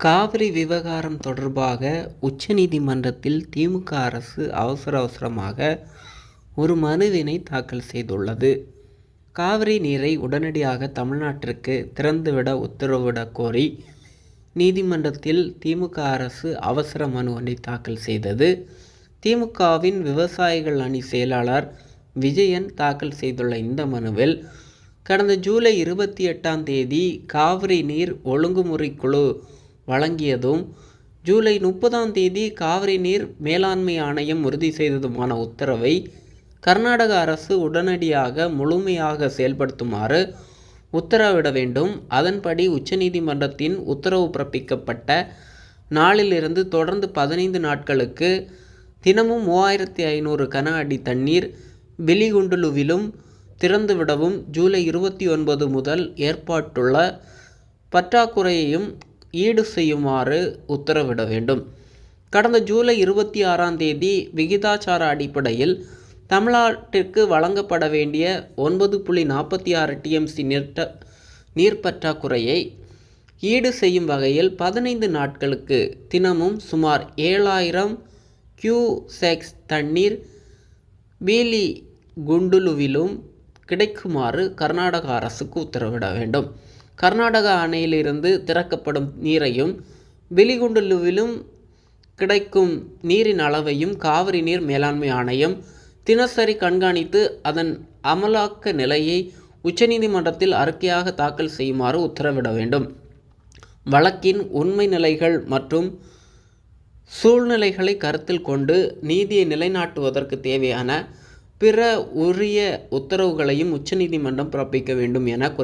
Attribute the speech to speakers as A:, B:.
A: காவிரி விவகாரம் தொடர்பாக உச்சநீதிமன்றத்தில் திமுக அரசு அவசரமாக ஒரு மனுவினை தாக்கல் செய்துள்ளது. காவிரி நீரை உடனடியாக தமிழ்நாட்டிற்கு திறந்துவிட உத்தரவிடக் கோரி நீதிமன்றத்தில் திமுக அரசு அவசர மனு ஒன்றை தாக்கல் செய்தது. திமுகவின் விவசாயிகள் அணி செயலாளர் விஜயன் தாக்கல் செய்துள்ள இந்த மனுவில், கடந்த ஜூலை 28 காவிரி நீர் ஒழுங்குமுறை குழு வழங்கியதும், ஜூலை 30 காவிரி நீர் மேலாண்மை ஆணையம் உறுதி செய்ததுமான உத்தரவை கர்நாடக அரசு உடனடியாக முழுமையாக செயல்படுத்துமாறு உத்தரவிட வேண்டும். அதன்படி உச்சநீதிமன்றத்தின் உத்தரவு பிறப்பிக்கப்பட்ட நாளிலிருந்து தொடர்ந்து 15 நாட்களுக்கு தினமும் 3500 கன அடி தண்ணீர் பிலிகுண்டுலுவிலும் திறந்துவிடவும், ஜூலை 29 முதல் ஏற்பட்டுள்ள பற்றாக்குறையையும் ஈடு செய்யுமாறு உத்தரவிட வேண்டும். கடந்த ஜூலை 26 விகிதாச்சார அடிப்படையில் தமிழ்நாட்டிற்கு வழங்கப்பட வேண்டிய 9.46 TMC நீர் பற்றாக்குறையை ஈடு செய்யும் வகையில் 15 நாட்களுக்கு தினமும் சுமார் 7000 கியூசெக்ஸ் தண்ணீர் பிலிகுண்டுலுவிலும் கிடைக்குமாறு கர்நாடக அரசுக்கு உத்தரவிட வேண்டும். கர்நாடக அணையிலிருந்து திறக்கப்படும் நீரையும் பிலிகுண்டுலுவிலும் கிடைக்கும் நீரின் அளவையும் காவிரி நீர் மேலாண்மை ஆணையம் தினசரி கண்காணித்து அதன் அமலாக்க நிலையை உச்சநீதிமன்றத்தில் அறிக்கையாக தாக்கல் செய்யுமாறு உத்தரவிட வேண்டும். வழக்கின் உண்மை நிலைகள் மற்றும் சூழ்நிலைகளை கருத்தில் கொண்டு நீதியை நிலைநாட்டுவதற்கு தேவையான பிற உரிய உத்தரவுகளையும் உச்சநீதிமன்றம் பிறப்பிக்க வேண்டும் என